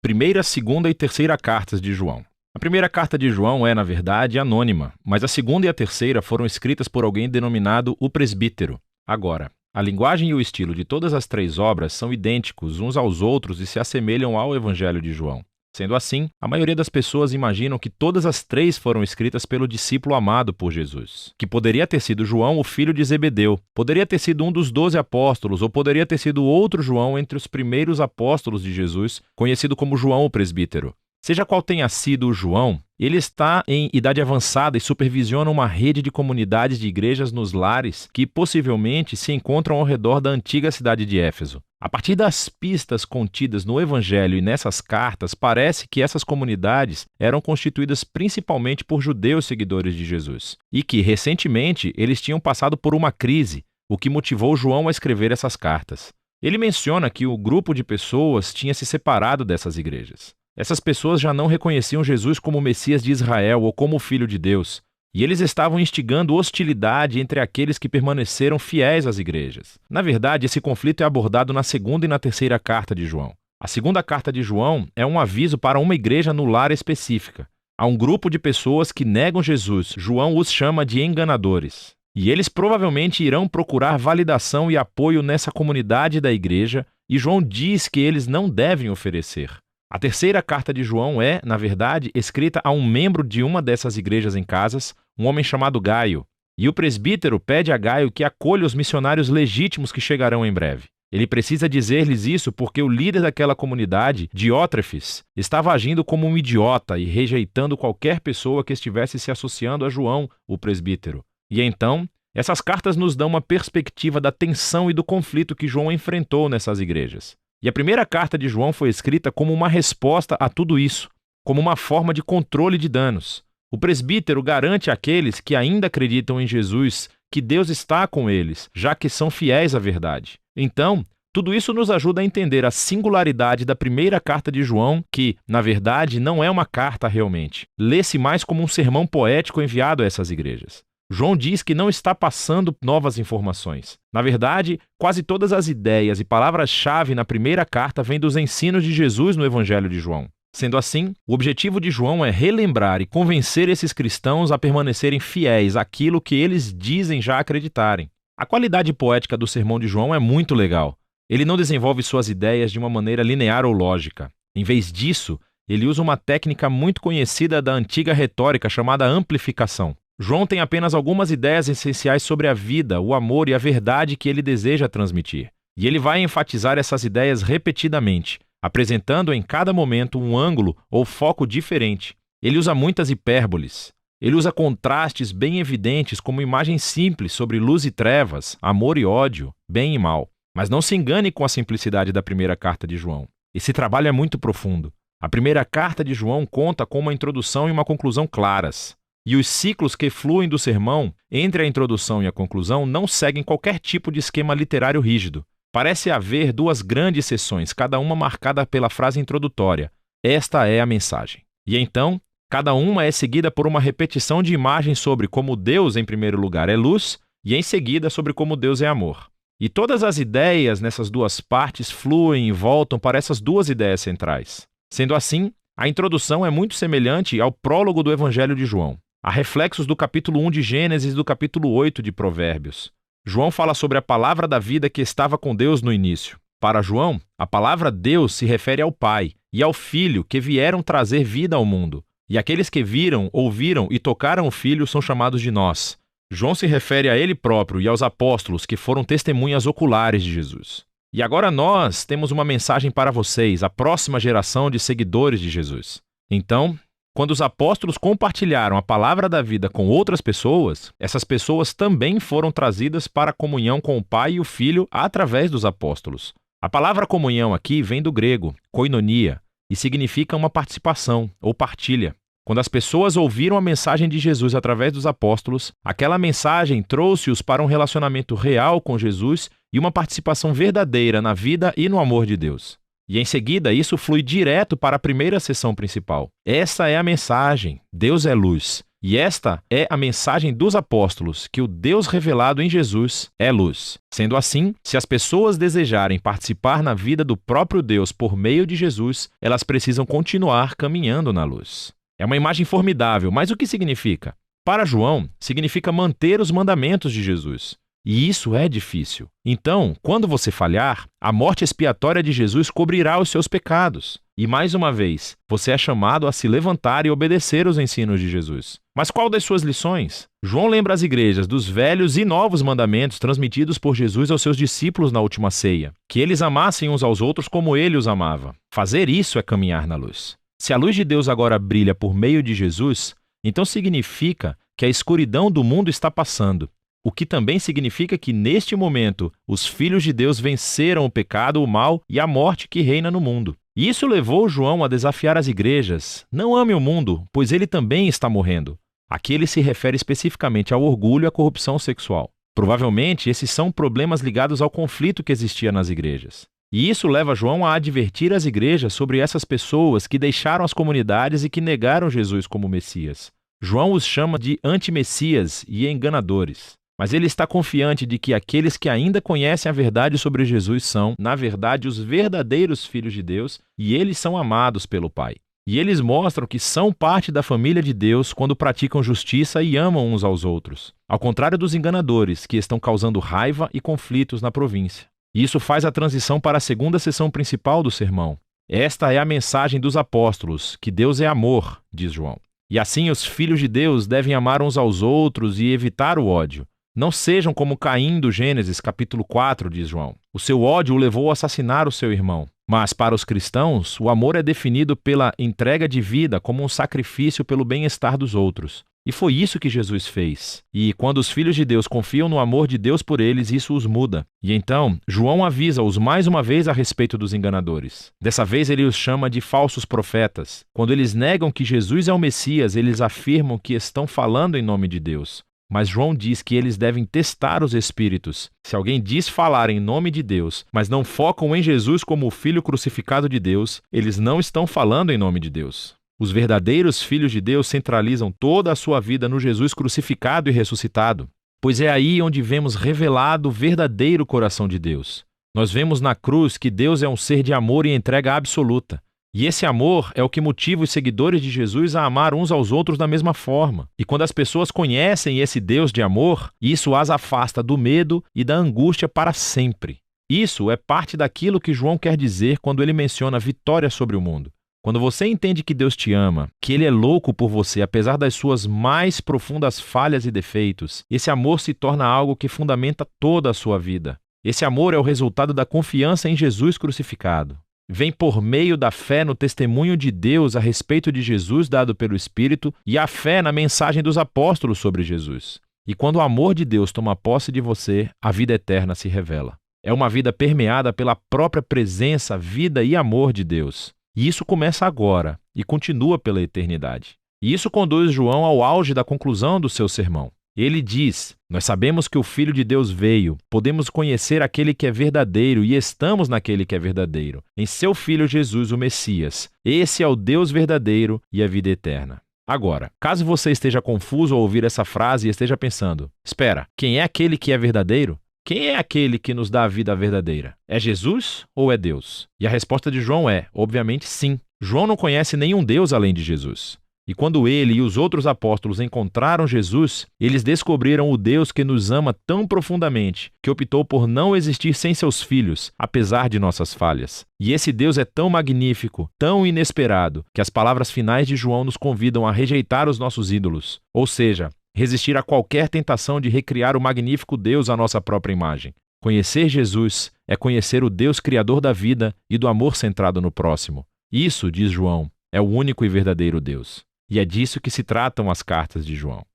Primeira, segunda e terceira cartas de João. A primeira carta de João é, na verdade, anônima, mas a segunda e a terceira foram escritas por alguém denominado o presbítero. Agora, a linguagem e o estilo de todas as três obras são idênticos uns aos outros e se assemelham ao Evangelho de João. Sendo assim, a maioria das pessoas imaginam que todas as três foram escritas pelo discípulo amado por Jesus, que poderia ter sido João, o filho de Zebedeu, poderia ter sido um dos 12 apóstolos, ou poderia ter sido outro João entre os primeiros apóstolos de Jesus, conhecido como João o presbítero. Seja qual tenha sido o João, ele está em idade avançada e supervisiona uma rede de comunidades de igrejas nos lares que possivelmente se encontram ao redor da antiga cidade de Éfeso. A partir das pistas contidas no Evangelho e nessas cartas, parece que essas comunidades eram constituídas principalmente por judeus seguidores de Jesus e que, recentemente, eles tinham passado por uma crise, o que motivou João a escrever essas cartas. Ele menciona que o grupo de pessoas tinha se separado dessas igrejas. Essas pessoas já não reconheciam Jesus como o Messias de Israel ou como o Filho de Deus, e eles estavam instigando hostilidade entre aqueles que permaneceram fiéis às igrejas. Na verdade, esse conflito é abordado na segunda e na terceira carta de João. A segunda carta de João é um aviso para uma igreja no lar específica. Há um grupo de pessoas que negam Jesus. João os chama de enganadores. E eles provavelmente irão procurar validação e apoio nessa comunidade da igreja, e João diz que eles não devem oferecer. A terceira carta de João é, na verdade, escrita a um membro de uma dessas igrejas em Casas, um homem chamado Gaio. E o presbítero pede a Gaio que acolha os missionários legítimos que chegarão em breve. Ele precisa dizer-lhes isso porque o líder daquela comunidade, Diótrefes, estava agindo como um idiota e rejeitando qualquer pessoa que estivesse se associando a João, o presbítero. E então, essas cartas nos dão uma perspectiva da tensão e do conflito que João enfrentou nessas igrejas. E a primeira carta de João foi escrita como uma resposta a tudo isso, como uma forma de controle de danos. O presbítero garante àqueles que ainda acreditam em Jesus que Deus está com eles, já que são fiéis à verdade. Então, tudo isso nos ajuda a entender a singularidade da primeira carta de João, que, na verdade, não é uma carta realmente. Lê-se mais como um sermão poético enviado a essas igrejas. João diz que não está passando novas informações. Na verdade, quase todas as ideias e palavras-chave na primeira carta vêm dos ensinos de Jesus no Evangelho de João. Sendo assim, o objetivo de João é relembrar e convencer esses cristãos a permanecerem fiéis àquilo que eles dizem já acreditarem. A qualidade poética do sermão de João é muito legal. Ele não desenvolve suas ideias de uma maneira linear ou lógica. Em vez disso, ele usa uma técnica muito conhecida da antiga retórica chamada amplificação. João tem apenas algumas ideias essenciais sobre a vida, o amor e a verdade que ele deseja transmitir. E ele vai enfatizar essas ideias repetidamente, apresentando em cada momento um ângulo ou foco diferente. Ele usa muitas hipérboles. Ele usa contrastes bem evidentes como imagens simples sobre luz e trevas, amor e ódio, bem e mal. Mas não se engane com a simplicidade da primeira carta de João. Esse trabalho é muito profundo. A primeira carta de João conta com uma introdução e uma conclusão claras. E os ciclos que fluem do sermão, entre a introdução e a conclusão, não seguem qualquer tipo de esquema literário rígido. Parece haver duas grandes seções, cada uma marcada pela frase introdutória. Esta é a mensagem. E então, cada uma é seguida por uma repetição de imagens sobre como Deus, em primeiro lugar, é luz, e em seguida sobre como Deus é amor. E todas as ideias nessas duas partes fluem e voltam para essas duas ideias centrais. Sendo assim, a introdução é muito semelhante ao prólogo do Evangelho de João. Há reflexos do capítulo 1 de Gênesis e do capítulo 8 de Provérbios. João fala sobre a palavra da vida que estava com Deus no início. Para João, a palavra Deus se refere ao Pai e ao Filho que vieram trazer vida ao mundo. E aqueles que viram, ouviram e tocaram o Filho são chamados de nós. João se refere a ele próprio e aos apóstolos que foram testemunhas oculares de Jesus. E agora nós temos uma mensagem para vocês, a próxima geração de seguidores de Jesus. Então, quando os apóstolos compartilharam a palavra da vida com outras pessoas, essas pessoas também foram trazidas para a comunhão com o Pai e o Filho através dos apóstolos. A palavra comunhão aqui vem do grego, koinonia, e significa uma participação ou partilha. Quando as pessoas ouviram a mensagem de Jesus através dos apóstolos, aquela mensagem trouxe-os para um relacionamento real com Jesus e uma participação verdadeira na vida e no amor de Deus. E em seguida, isso flui direto para a primeira seção principal. Essa é a mensagem. Deus é luz. E esta é a mensagem dos apóstolos, que o Deus revelado em Jesus é luz. Sendo assim, se as pessoas desejarem participar na vida do próprio Deus por meio de Jesus, elas precisam continuar caminhando na luz. É uma imagem formidável, mas o que significa? Para João, significa manter os mandamentos de Jesus. E isso é difícil. Então, quando você falhar, a morte expiatória de Jesus cobrirá os seus pecados. E mais uma vez, você é chamado a se levantar e obedecer os ensinos de Jesus. Mas qual das suas lições? João lembra as igrejas dos velhos e novos mandamentos transmitidos por Jesus aos seus discípulos na última ceia, que eles amassem uns aos outros como ele os amava. Fazer isso é caminhar na luz. Se a luz de Deus agora brilha por meio de Jesus, então significa que a escuridão do mundo está passando. O que também significa que, neste momento, os filhos de Deus venceram o pecado, o mal e a morte que reina no mundo. E isso levou João a desafiar as igrejas. Não ame o mundo, pois ele também está morrendo. Aqui ele se refere especificamente ao orgulho e à corrupção sexual. Provavelmente, esses são problemas ligados ao conflito que existia nas igrejas. E isso leva João a advertir as igrejas sobre essas pessoas que deixaram as comunidades e que negaram Jesus como Messias. João os chama de antimessias e enganadores. Mas ele está confiante de que aqueles que ainda conhecem a verdade sobre Jesus são, na verdade, os verdadeiros filhos de Deus e eles são amados pelo Pai. E eles mostram que são parte da família de Deus quando praticam justiça e amam uns aos outros. Ao contrário dos enganadores, que estão causando raiva e conflitos na província. E isso faz a transição para a segunda sessão principal do sermão. Esta é a mensagem dos apóstolos, que Deus é amor, diz João. E assim os filhos de Deus devem amar uns aos outros e evitar o ódio. Não sejam como Caim do Gênesis, capítulo 4, diz João. O seu ódio o levou a assassinar o seu irmão. Mas para os cristãos, o amor é definido pela entrega de vida como um sacrifício pelo bem-estar dos outros. E foi isso que Jesus fez. E quando os filhos de Deus confiam no amor de Deus por eles, isso os muda. E então, João avisa-os mais uma vez a respeito dos enganadores. Dessa vez ele os chama de falsos profetas. Quando eles negam que Jesus é o Messias, eles afirmam que estão falando em nome de Deus. Mas João diz que eles devem testar os espíritos. Se alguém diz falar em nome de Deus, mas não focam em Jesus como o Filho crucificado de Deus, eles não estão falando em nome de Deus. Os verdadeiros filhos de Deus centralizam toda a sua vida no Jesus crucificado e ressuscitado, pois é aí onde vemos revelado o verdadeiro coração de Deus. Nós vemos na cruz que Deus é um ser de amor e entrega absoluta. E esse amor é o que motiva os seguidores de Jesus a amar uns aos outros da mesma forma. E quando as pessoas conhecem esse Deus de amor, isso as afasta do medo e da angústia para sempre. Isso é parte daquilo que João quer dizer quando ele menciona vitória sobre o mundo. Quando você entende que Deus te ama, que Ele é louco por você apesar das suas mais profundas falhas e defeitos, esse amor se torna algo que fundamenta toda a sua vida. Esse amor é o resultado da confiança em Jesus crucificado. Vem por meio da fé no testemunho de Deus a respeito de Jesus dado pelo Espírito e a fé na mensagem dos apóstolos sobre Jesus. E quando o amor de Deus toma posse de você, a vida eterna se revela. É uma vida permeada pela própria presença, vida e amor de Deus. E isso começa agora e continua pela eternidade. E isso conduz João ao auge da conclusão do seu sermão. Ele diz: nós sabemos que o Filho de Deus veio, podemos conhecer aquele que é verdadeiro e estamos naquele que é verdadeiro, em seu Filho Jesus, o Messias. Esse é o Deus verdadeiro e a vida eterna. Agora, caso você esteja confuso ao ouvir essa frase e esteja pensando: espera, quem é aquele que é verdadeiro? Quem é aquele que nos dá a vida verdadeira? É Jesus ou é Deus? E a resposta de João é, obviamente, sim. João não conhece nenhum Deus além de Jesus. E quando ele e os outros apóstolos encontraram Jesus, eles descobriram o Deus que nos ama tão profundamente, que optou por não existir sem seus filhos, apesar de nossas falhas. E esse Deus é tão magnífico, tão inesperado, que as palavras finais de João nos convidam a rejeitar os nossos ídolos, ou seja, resistir a qualquer tentação de recriar o magnífico Deus à nossa própria imagem. Conhecer Jesus é conhecer o Deus criador da vida e do amor centrado no próximo. Isso, diz João, é o único e verdadeiro Deus. E é disso que se tratam as cartas de João.